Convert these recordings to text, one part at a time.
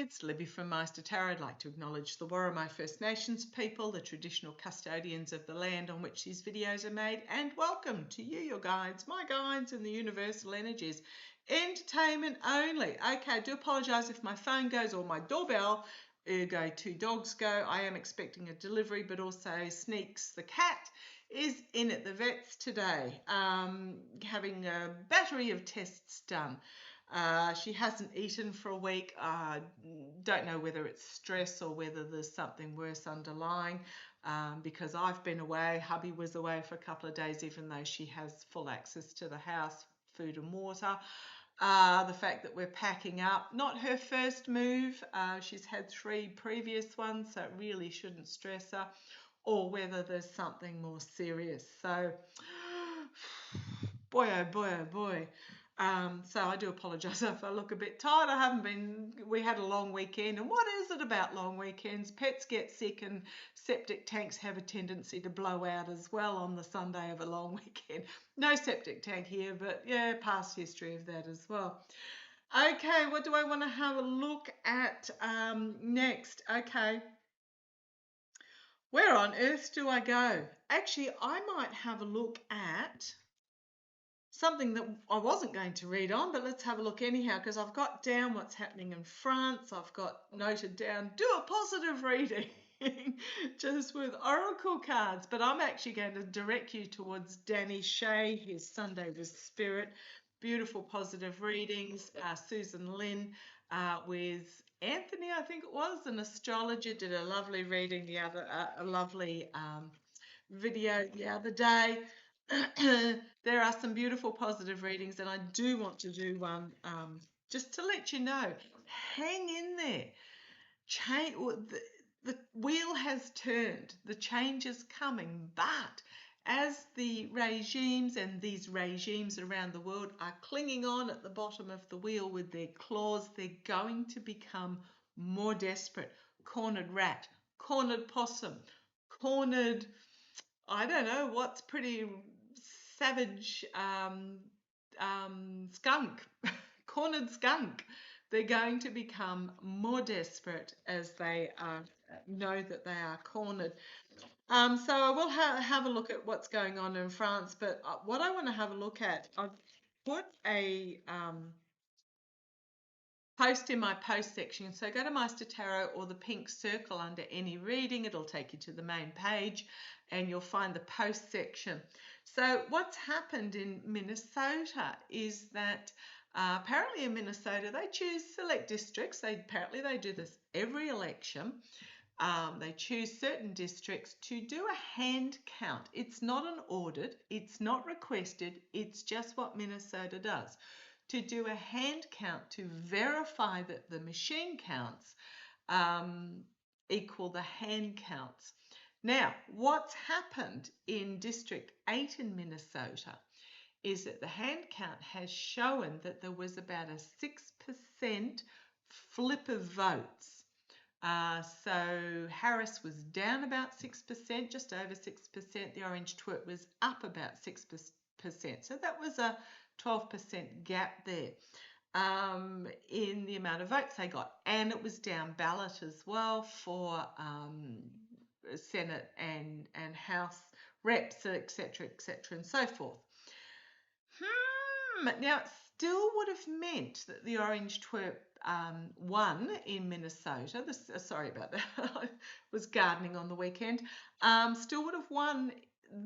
It's Libby from Maighstir Tarot. I'd like to acknowledge the Worimi First Nations people, the traditional custodians of the land on which these videos are made, and welcome to you, your guides, my guides, and the universal energies. Entertainment only. Okay, I do apologise if my phone goes or my doorbell, ergo two dogs go. I am expecting a delivery, but also Sneaks the cat is in at the vet's today, having a battery of tests done. She hasn't eaten for a week. Don't know whether it's stress or whether there's something worse underlying, because I've been away. Hubby was away for a couple of days, even though she has full access to the house, food and water. The fact that we're packing up, not her first move. She's had 3 previous ones, so it really shouldn't stress her, or whether there's something more serious. So, boy, oh boy, oh boy. So I do apologise if I look a bit tired. We had a long weekend, and what is it about long weekends? Pets get sick and septic tanks have a tendency to blow out as well on the Sunday of a long weekend. No septic tank here, but yeah, past history of that as well. Okay, what do I want to have a look at next? Okay. Where on earth do I go? Actually, I might have a look at something that I wasn't going to read on, but let's have a look anyhow, because I've got down what's happening in France. I've got noted down, do a positive reading, just with oracle cards. But I'm actually going to direct you towards Danny Shea, his Sunday with Spirit. Beautiful positive readings. Susan Lynn with Anthony, I think it was, an astrologer, did a lovely reading a lovely video the other day. There are some beautiful positive readings, and I do want to do one just to let you know. Hang in there. The wheel has turned. The change is coming, but as the regimes and these regimes around the world are clinging on at the bottom of the wheel with their claws, they're going to become more desperate. Cornered rat, cornered possum, cornered, I don't know, what's pretty savage, skunk, cornered skunk. They're going to become more desperate as they know that they are cornered. So I will have a look at what's going on in France, but what I want to have a look at, I've put a post in my post section. So go to Maighstir Tarot or the pink circle under any reading. It'll take you to the main page and you'll find the post section. So what's happened in Minnesota is that apparently in Minnesota they choose select districts. Apparently they do this every election. They choose certain districts to do a hand count. It's not an audit. It's not requested. It's just what Minnesota does. To do a hand count to verify that the machine counts equal the hand counts. Now, what's happened in District 8 in Minnesota is that the hand count has shown that there was about a 6% flip of votes. So Harris was down about 6%, just over 6%. The orange twerp was up about 6%. So that was a 12% gap there in the amount of votes they got. And it was down ballot as well for Senate and House reps, etc., and so forth. Now, it still would have meant that the orange twerp won in Minnesota. Sorry about that. I was gardening on the weekend. Still would have won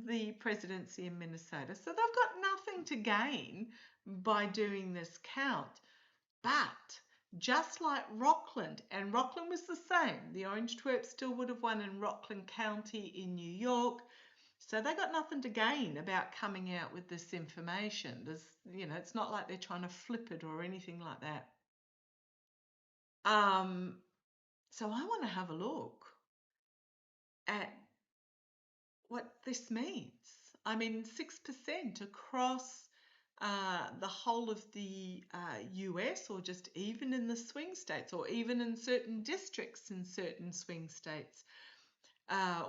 the presidency in Minnesota. So they've got nothing to gain by doing this count. But just like Rockland, and Rockland was the same, the orange twerp still would have won in Rockland County in New York. So they got nothing to gain about coming out with this information. It's not like they're trying to flip it or anything like that. So I want to have a look at what this means. I mean, 6% across the whole of the US, or just even in the swing states, or even in certain districts in certain swing states,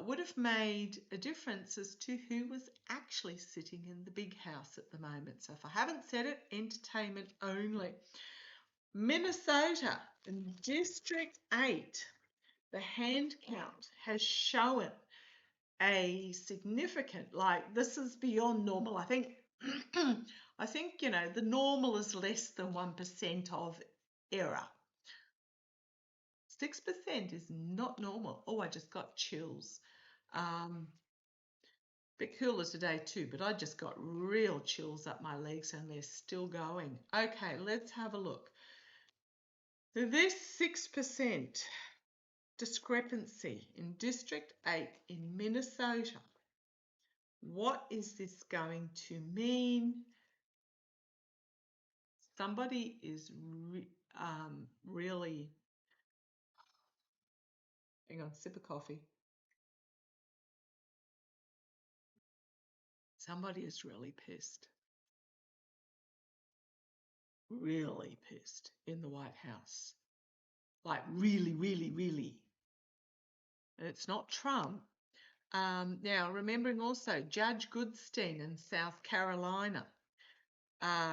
would have made a difference as to who was actually sitting in the big house at the moment. So if I haven't said it, entertainment only. Minnesota, in District 8, the hand count has shown a significant, like, this is beyond normal. I think, I think, you know, the normal is less than 1% of error. 6% is not normal. Oh, I just got chills. Bit cooler today too, but I just got real chills up my legs and they're still going. Okay, let's have a look. So this 6% discrepancy in District 8 in Minnesota, what is this going to mean? Somebody is really, hang on, sip of coffee. Somebody is really pissed in the White House. Like really, really, really. And it's not Trump. Now, remembering also Judge Goodstein in South Carolina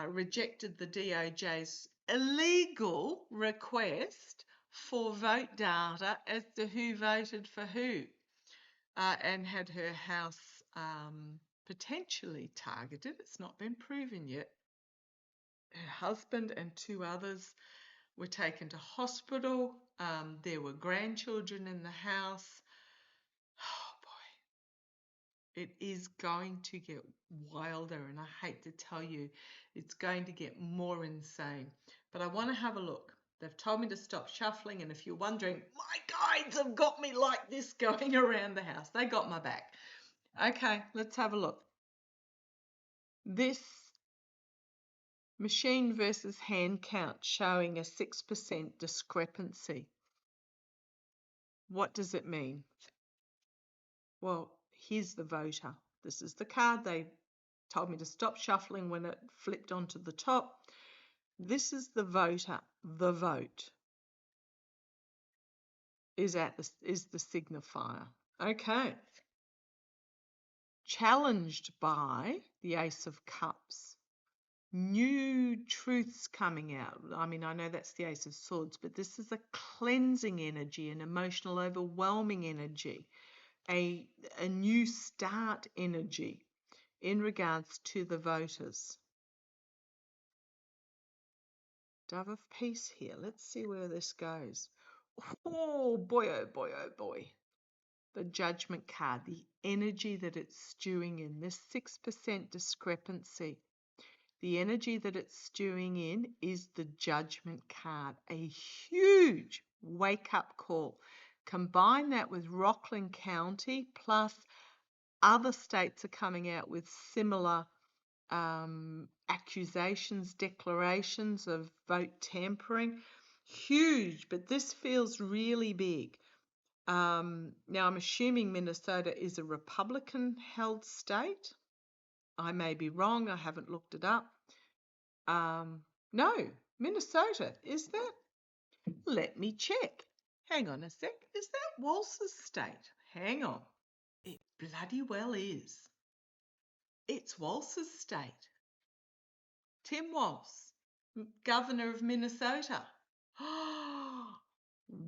rejected the DOJ's illegal request for vote data as to who voted for who, and had her house potentially targeted. It's not been proven yet. Her husband and 2 others were taken to hospital. There were grandchildren in the house. Oh boy, it is going to get wilder, and I hate to tell you, it's going to get more insane. But I want to have a look. They've told me to stop shuffling, and if you're wondering, my guides have got me like this going around the house. They got my back. Okay, let's have a look. This machine versus hand count showing a 6% discrepancy. What does it mean? Well, here's the voter. This is the card. They told me to stop shuffling when it flipped onto the top. This is the voter. The vote is the signifier. Okay. Challenged by the Ace of Cups. New truths coming out. I mean, I know that's the Ace of Swords, but this is a cleansing energy, an emotional, overwhelming energy, a new start energy in regards to the voters. Dove of Peace here. Let's see where this goes. Oh boy, oh boy, oh boy. The Judgment card, the energy that it's stewing in, this 6% discrepancy. The energy that it's stewing in is the Judgment card, a huge wake-up call. Combine that with Rockland County, plus other states are coming out with similar accusations, declarations of vote tampering. Huge, but this feels really big. Now, I'm assuming Minnesota is a Republican-held state. I may be wrong. I haven't looked it up. No, Minnesota, is that? Let me check. Hang on a sec. Is that Walsh's state? Hang on. It bloody well is. It's Walsh's state. Tim Walsh, governor of Minnesota.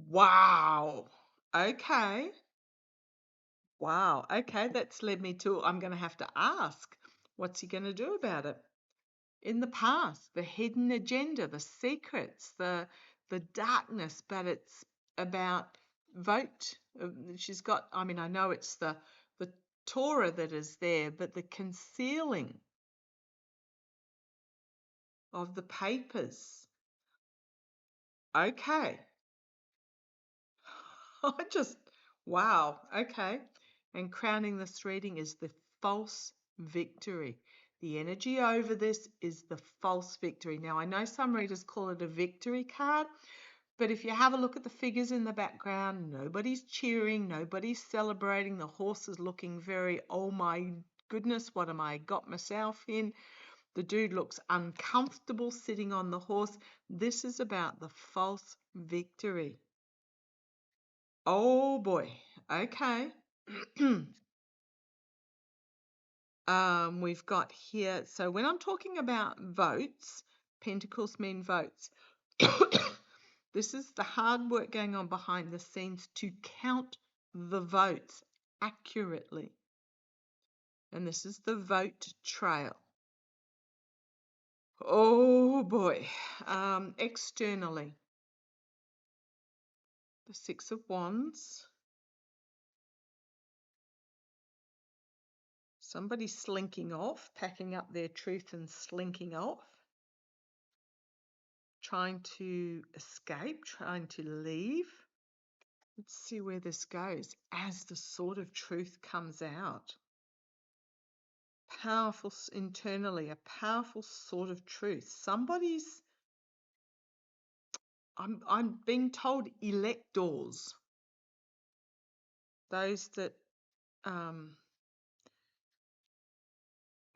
Wow. Okay. Wow. Okay, that's led me to, I'm going to have to ask, what's he going to do about it? In the past, the hidden agenda, the secrets, the darkness, but it's about vote. She's got, I mean, I know it's the Torah that is there, but the concealing of the papers. Okay. I just, wow. Okay. And crowning this reading is the false victory. The energy over this is the false victory. Now, I know some readers call it a victory card, but if you have a look at the figures in the background, nobody's cheering, nobody's celebrating. The horse is looking very, oh my goodness, what am I got myself in? The dude looks uncomfortable sitting on the horse. This is about the false victory. Oh boy. Okay. We've got here, so when I'm talking about votes, pentacles mean votes. This is the hard work going on behind the scenes to count the votes accurately. And this is the vote trail. Oh boy. Externally, the Six of Wands. Somebody slinking off, packing up their truth and slinking off. Trying to escape, trying to leave. Let's see where this goes as the sword of truth comes out. Powerful internally, a powerful sword of truth. Somebody's, I'm being told, electors. Those that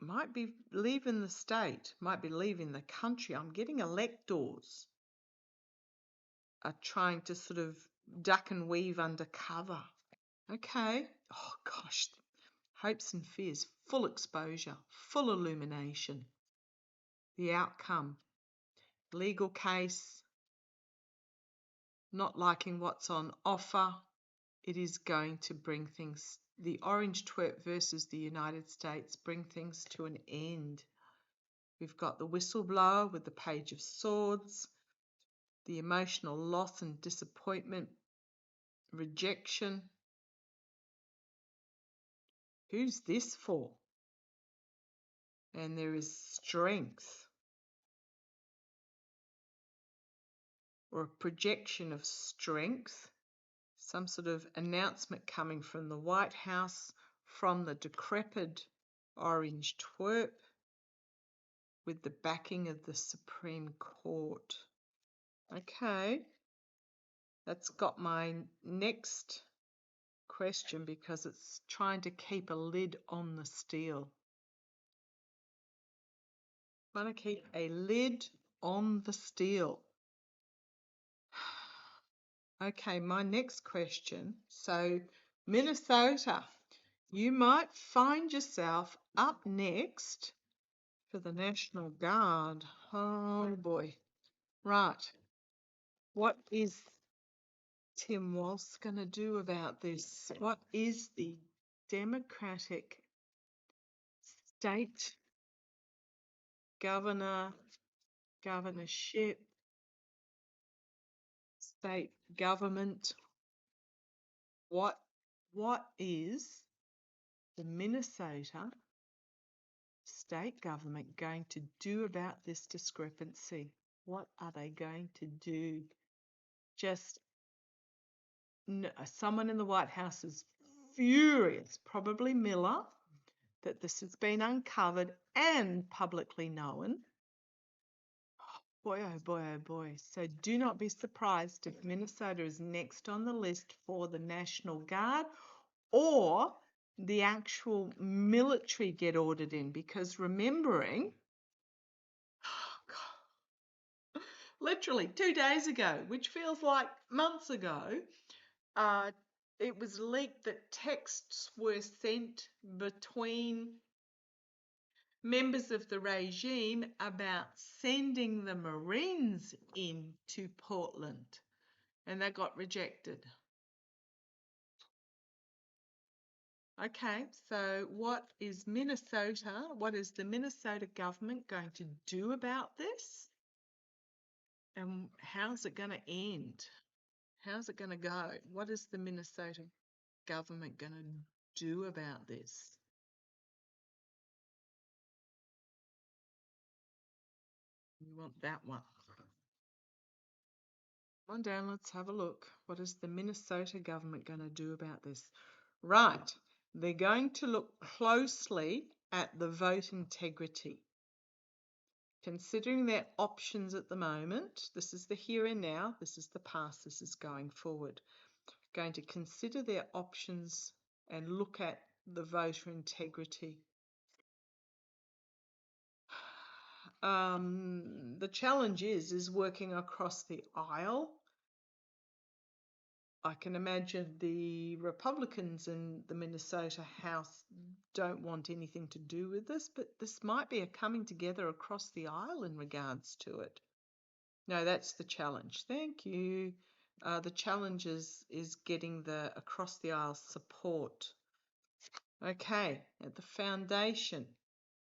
might be leaving the state, might be leaving the country. I'm getting electors are trying to sort of duck and weave under cover. Okay. Oh gosh. Hopes and fears, full exposure, full illumination. The outcome, legal case, not liking what's on offer. It is going to bring things, the orange twerp versus the United States, bring things to an end. We've got the whistleblower with the Page of Swords, the emotional loss and disappointment, rejection. Who's this for? And there is strength, or a projection of strength, some sort of announcement coming from the White House, from the decrepit orange twerp, with the backing of the Supreme Court. Okay, that's got my next question because it's trying to keep a lid on the steal. Want to keep a lid on the steal. Okay, my next question. So, Minnesota, you might find yourself up next for the National Guard. Oh boy. Right. What is Tim Walz going to do about this? What is the Democratic state governorship, state government? What is the Minnesota state government going to do about this discrepancy? What are they going to do? Just someone in the White House is furious, probably Miller, that this has been uncovered and publicly known. Boy, oh boy, oh boy. So do not be surprised if Minnesota is next on the list for the National Guard or the actual military get ordered in, because remembering, literally 2 days ago, which feels like months ago, it was leaked that texts were sent between members of the regime about sending the Marines into Portland, and that got rejected. Okay, so what is the Minnesota government going to do about this? And how's it going to end? How's it going to go? What is the Minnesota government going to do about this? You want that one. Come on down, let's have a look. What is the Minnesota government going to do about this? Right, they're going to look closely at the vote integrity. Considering their options at the moment, this is the here and now, this is the past, this is going forward. Going to consider their options and look at the voter integrity. The challenge is working across the aisle. I can imagine the Republicans in the Minnesota House don't want anything to do with this, but this might be a coming together across the aisle in regards to it. No, that's the challenge. Thank you. The challenge is getting the across the aisle support. Okay, at the foundation,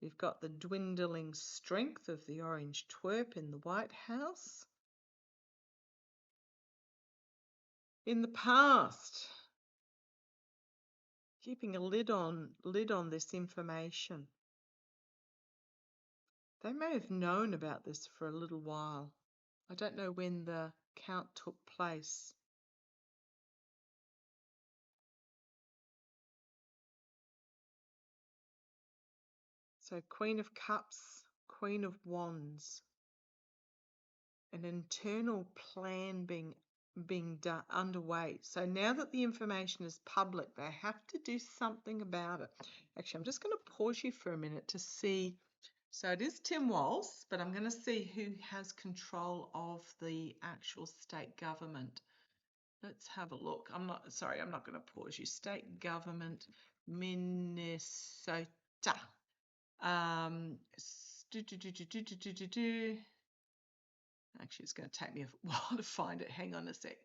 we've got the dwindling strength of the orange twerp in the White House. In the past, keeping a lid on this information. They may have known about this for a little while. I don't know when the count took place. So Queen of Cups, Queen of Wands, an internal plan being done underway. So now that the information is public, they have to do something about it. Actually, I'm just going to pause you for a minute to see. So it is Tim Walz, but I'm going to see who has control of the actual state government. Let's have a look. I'm not going to pause you. State government, Minnesota. Actually, it's going to take me a while to find it. Hang on a sec.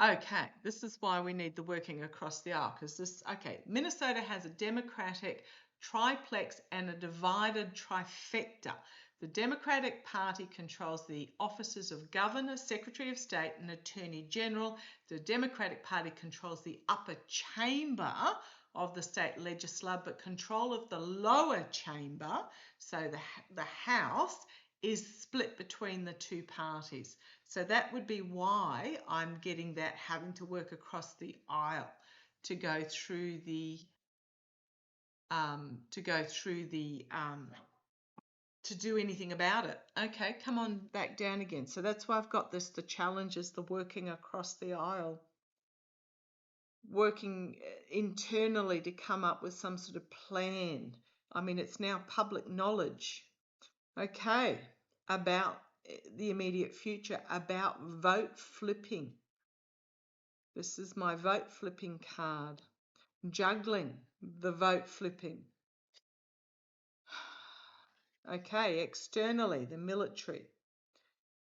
Okay, this is why we need the working across the aisle, because Minnesota has a Democratic triplex and a divided trifecta. The Democratic Party controls the offices of Governor, Secretary of State, and Attorney General. The Democratic Party controls the upper chamber of the state legislature, but control of the lower chamber, so the House, is split between the two parties. So that would be why I'm getting that having to work across the aisle to go through the to do anything about it. Okay, come on back down again. So that's why I've got this, the challenge is the working across the aisle, working internally to come up with some sort of plan. I mean, it's now public knowledge. Okay, about the immediate future, about vote flipping. This is my vote flipping card. Juggling the vote flipping. Okay, externally, the military.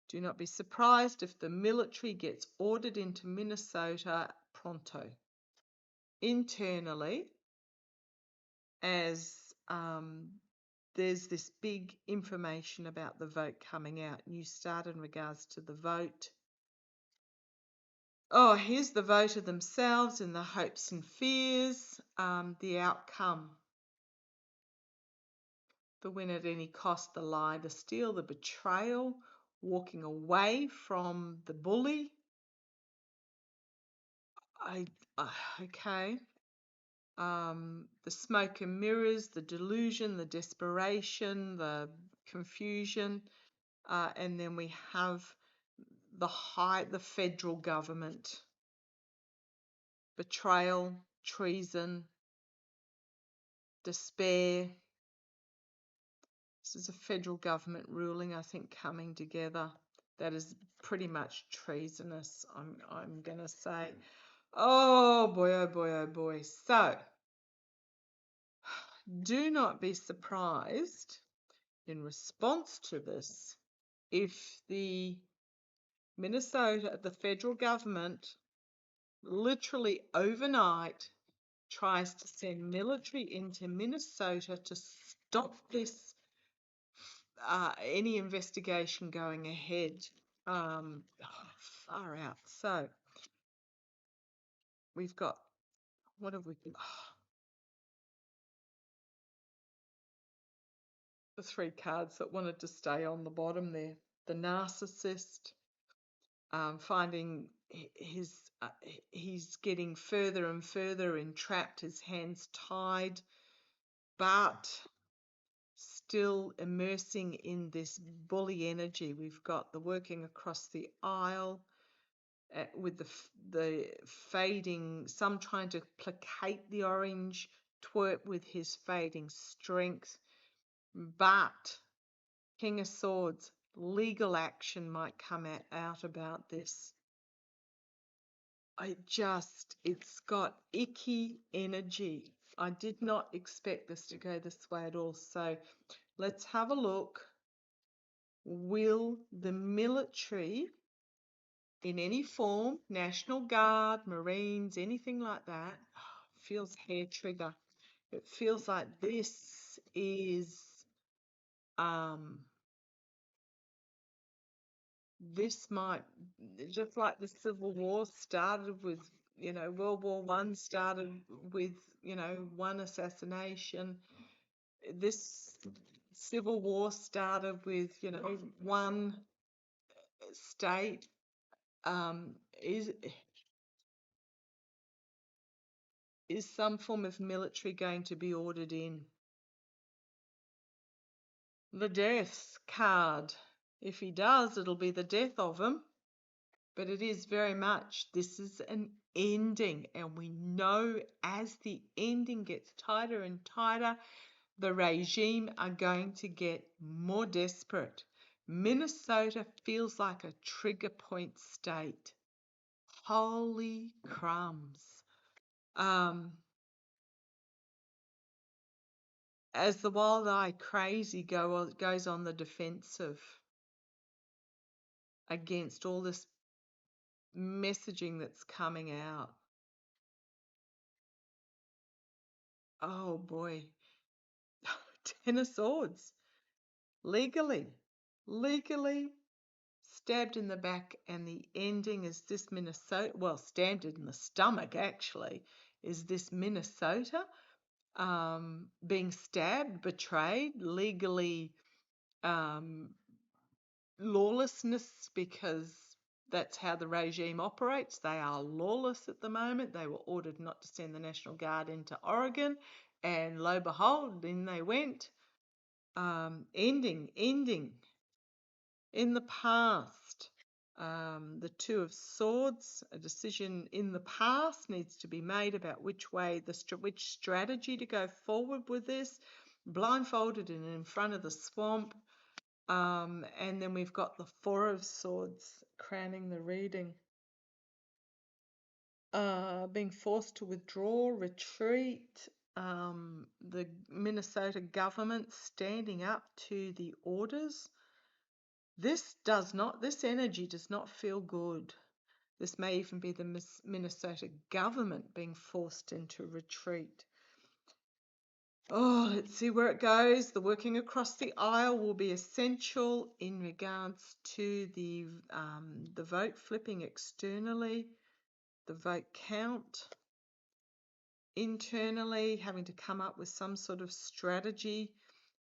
Do not be surprised if the military gets ordered into Minnesota pronto. Internally, as there's this big information about the vote coming out, new start in regards to the vote. Oh, here's the voter themselves and the hopes and fears, the outcome. The win at any cost, the lie, the steal, the betrayal, walking away from the bully. Okay. The smoke and mirrors, the delusion, the desperation, the confusion, and then we have the federal government, betrayal, treason, despair. This is a federal government ruling, I think, coming together. That is pretty much treasonous, I'm going to say. Oh boy, oh boy, oh boy. So, do not be surprised in response to this if the federal government, literally overnight tries to send military into Minnesota to stop this, any investigation going ahead. Far out. So, we've got, what have we got? The three cards that wanted to stay on the bottom there. The narcissist, finding he's getting further and further entrapped, his hands tied, but still immersing in this bully energy. We've got the working across the aisle, with the fading, some trying to placate the orange twerp with his fading strength, but King of Swords, legal action might come out about this. It's got icky energy. I did not expect this to go this way at all. So let's have a look Will the military, in any form, National Guard, Marines, anything like that, feels hair trigger. It feels like this is, this might, just like the Civil War started with, World War One started with, one assassination. This Civil War started with, one state. Um, is is some form of military going to be ordered in? The death card. If he does, it'll be the death of him. But it is very much, this is an ending. And we know as the ending gets tighter and tighter, the regime are going to get more desperate. Minnesota feels like a trigger point state. Holy crumbs. As the wild eye crazy goes on the defensive against all this messaging that's coming out. Oh boy. Ten of Swords. Legally stabbed in the back, and the ending is this Minnesota, well, stabbed in the stomach actually, is this Minnesota being stabbed, betrayed, legally lawlessness, because that's how the regime operates. They are lawless at the moment. They were ordered not to send the National Guard into Oregon, and lo and behold, in they went. Ending in the past. The Two of Swords, a decision in the past needs to be made about which way, which strategy to go forward with this. Blindfolded and in front of the swamp. And then we've got the Four of Swords crowning the reading. Being forced to withdraw, retreat. The Minnesota government standing up to the orders. This energy does not feel good. This may even be the Minnesota government being forced into retreat. Oh, let's see where it goes. The working across the aisle will be essential in regards to the vote flipping externally, the vote count internally, having to come up with some sort of strategy,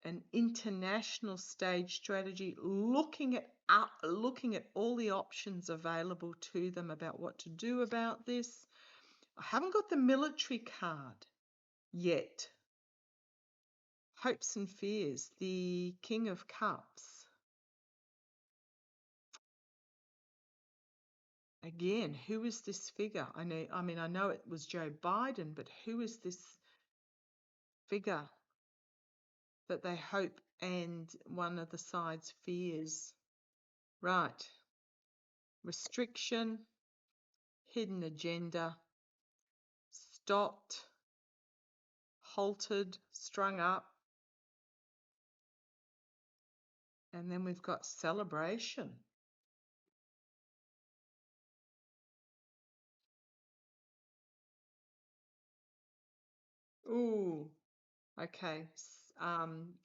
an international stage strategy, looking at all the options available to them about what to do about this. I haven't got the military card yet. Hopes and fears, the King of Cups. Again, who is this figure? I know it was Joe Biden, but who is this figure that they hope and one of the sides fears? Right. Restriction, hidden agenda, stopped, halted, strung up. And then we've got celebration. Ooh, okay.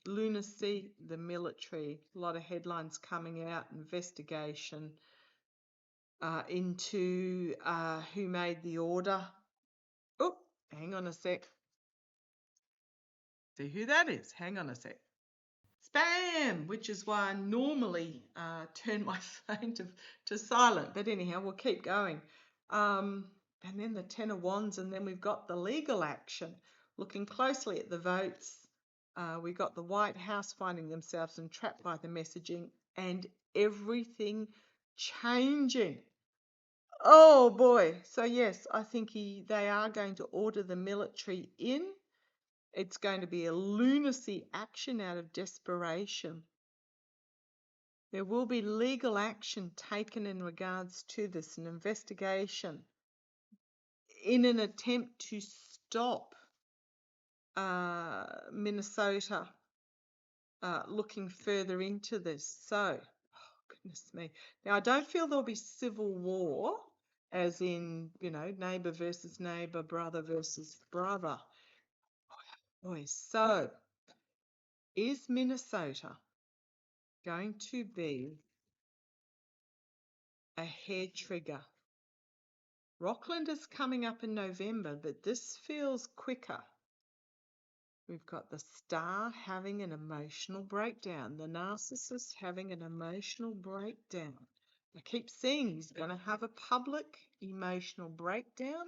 Lunacy, the military. A lot of headlines coming out, investigation into who made the order. Oh, hang on a sec. See who that is. Hang on a sec. Spam, which is why I normally turn my phone to silent. But anyhow, we'll keep going. And then the Ten of Wands, and then we've got the legal action. Looking closely at the votes, we got the White House finding themselves entrapped by the messaging and everything changing. Oh boy. So yes, I think they are going to order the military in. It's going to be a lunacy action out of desperation. There will be legal action taken in regards to this, an investigation in an attempt to stop Minnesota looking further into this. So, oh, goodness me. Now, I don't feel there'll be civil war, as in, you know, neighbour versus neighbour, brother versus brother. Boy, so is Minnesota going to be a hair trigger? Rockland is coming up in November, but this feels quicker. We've got the star having an emotional breakdown, the narcissist having an emotional breakdown. I keep seeing he's going to have a public emotional breakdown.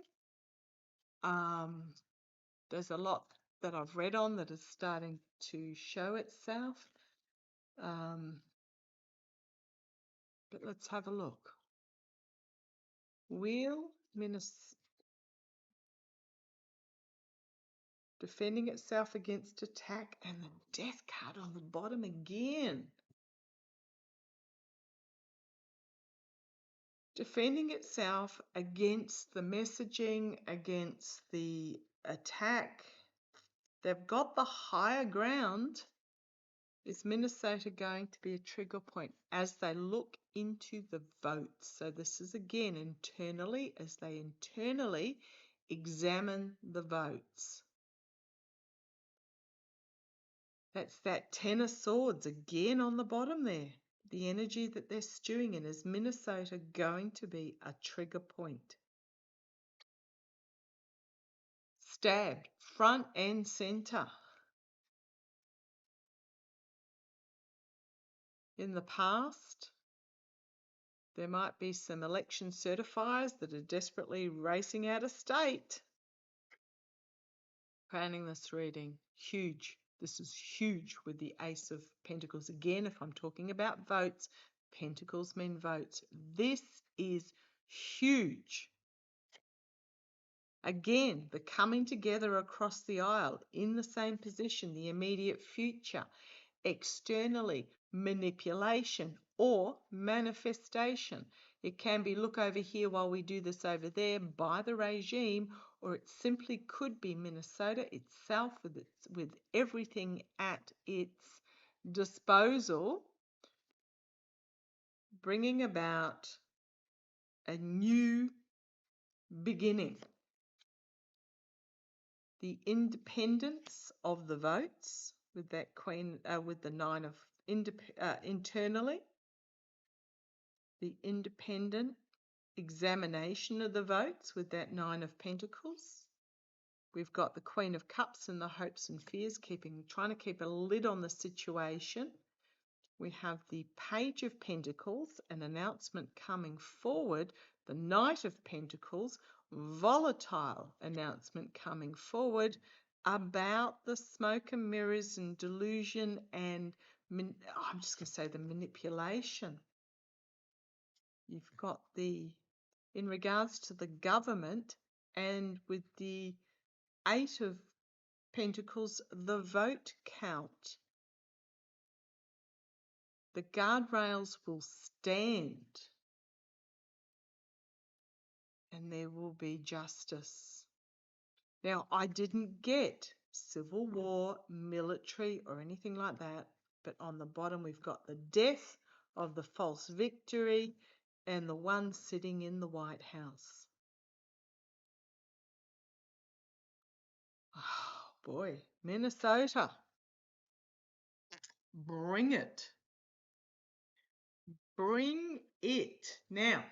There's a lot that I've read on that is starting to show itself. But let's have a look. Will Minnesota defending itself against attack, and the death card on the bottom again. Defending itself against the messaging, against the attack. They've got the higher ground. Is Minnesota going to be a trigger point as they look into the votes? So this is again internally, as they internally examine the votes. That's that Ten of Swords again on the bottom there. The energy that they're stewing in. Is Minnesota going to be a trigger point? Stabbed front and center. In the past, there might be some election certifiers that are desperately racing out of state. Crowning this reading, huge. This is huge with the Ace of Pentacles. Again, if I'm talking about votes, Pentacles mean votes. This is huge. Again, the coming together across the aisle in the same position, the immediate future, externally, manipulation or manifestation. It can be look over here while we do this over there by the regime, or it simply could be Minnesota itself with everything at its disposal, bringing about a new beginning. The independence of the votes with that queen, with the nine of internally. The independent examination of the votes with that Nine of Pentacles. We've got the Queen of Cups and the hopes and fears, trying to keep a lid on the situation. We have the Page of Pentacles, an announcement coming forward. The Knight of Pentacles, volatile announcement coming forward about the smoke and mirrors and delusion and, I'm just going to say, the manipulation. You've got in regards to the government, and with the Eight of Pentacles, the vote count. The guardrails will stand and there will be justice. Now, I didn't get civil war, military, or anything like that, but on the bottom we've got the death of the false victory and the one sitting in the White House. Oh boy, Minnesota. Bring it. Bring it. Now,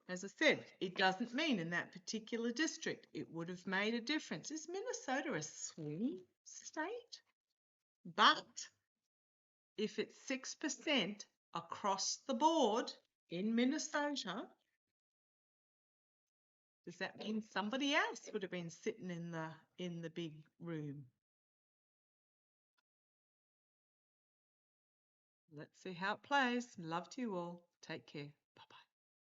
as I said, it doesn't mean in that particular district it would have made a difference. Is Minnesota a swing state? But if it's 6% across the board in Minnesota, does that mean somebody else would have been sitting in the big room? Let's see how it plays. Love to you all. Take care.